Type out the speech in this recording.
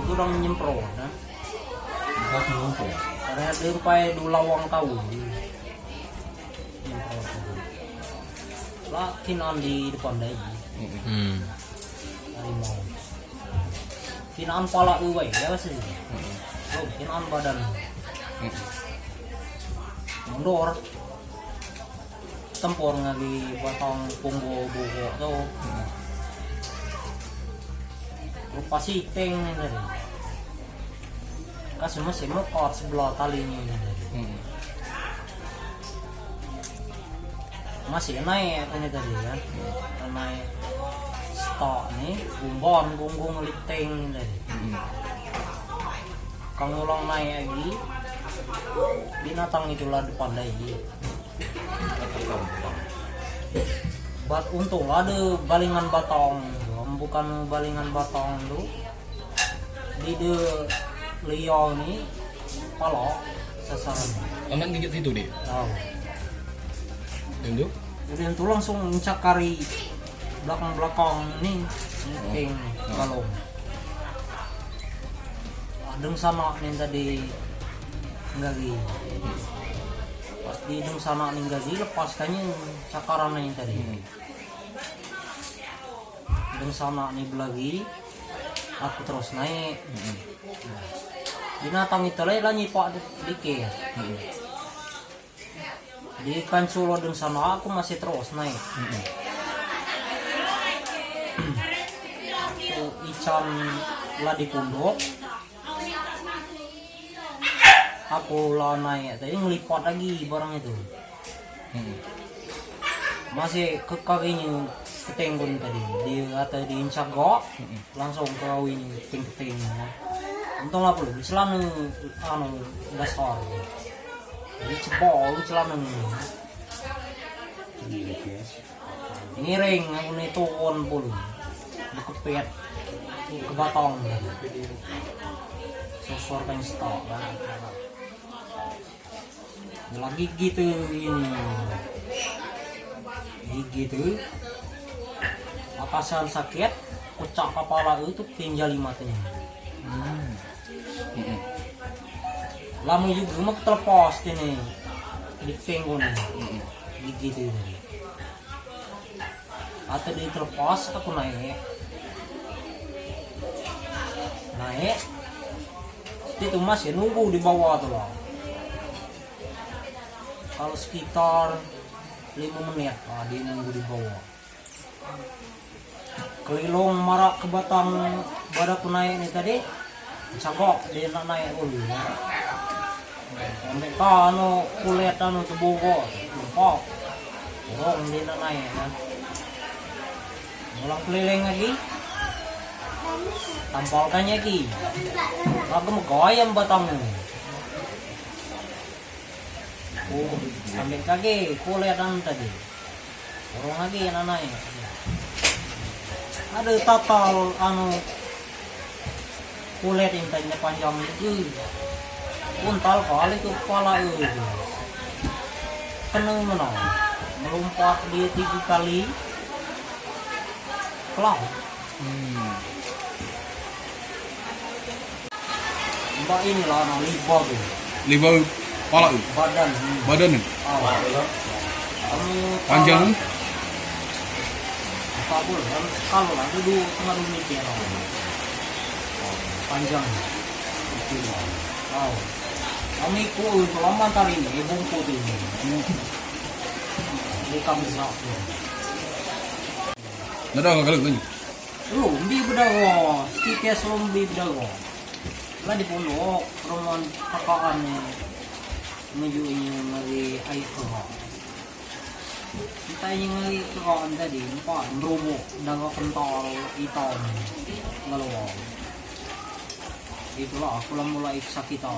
itu orang nyemprot nah. Bukan nyemprot. Karena sampai du lawang tahu. Nyemprot. Lah kinan di depan dai. Harimau. Kinan pala uwai ya sih. Oh, kinan badan. Mundur. Tempur ngali batang punggo bugo tuh. Rupa siteng tadi. Kasih masih mekot sebelah talinya tadi. Masih naik ini tadi kan. Naik stok nih, gunggung liteng tadi. Kalau ulang naik lagi, binatang itulah depan lagi. Bat untung ada balingan batang, bukan balingan batang tu. Di de liau ni palok sasaran. Anak gigit situ deh. Tahu. Tunjuk. Kemudian tu langsung mencakari belakang ni king balong. Adeng sana ni tadi ngagi. Pas di hidung sana nih gaji lepaskannya cakaran ini tadi. Hidung sana nih belagi aku terus naik. Binatang itu lah nyipak dikit. Di kanculo hidung sana aku masih terus naik. Tuh ikan lah di punduk. Aku lah naik tadi ngelipat lagi barang itu. Masih ke kakinya ketenggun tadi di atau di incagok langsung ke kawinya keting untung lah perlu celana dasar jadi cepol celana ngiring aku nih turun puluh dikepet ke batang sosor kan stok kan lagi gitu ini gitu atasan sakit kucak kepala itu tinggal matanya lama juga mau terlepas ini di penggon gitu atau di terlepas aku naik itu masih nunggu di bawah tuh lah. Kalau sekitar 5 menit dia nunggu di bawah. Kelilong marak ke batang badaku naik ini tadi cagok dia nak naik dulu sampai anu kulit anu terbuka lempok orang dia nak naik kan ulang keliling lagi tampalkannya lagi aku mau goyang batangnya. Ambil kaki kulit tadi orang lagi yang naik ada total anu kulit yang tadinya panjang itu untal kali itu kepala itu kena menang melompat dia 3 kali kelang mbak inilah anu Libau kepala itu badan nih panjang kabul kalau lah dulu tengah rumit ya panjang itu kami ku lama tadi ini bungku ini di kami sakit nada kalau gini lumbi bedago stikes lumbi bedago lah di pondok rumah kakaannya menuju lagi air keluar kita yang lagi keluar tadi nampak merumuk dagang kental hitam ngeluar itulah aku lah mulai kesakitan.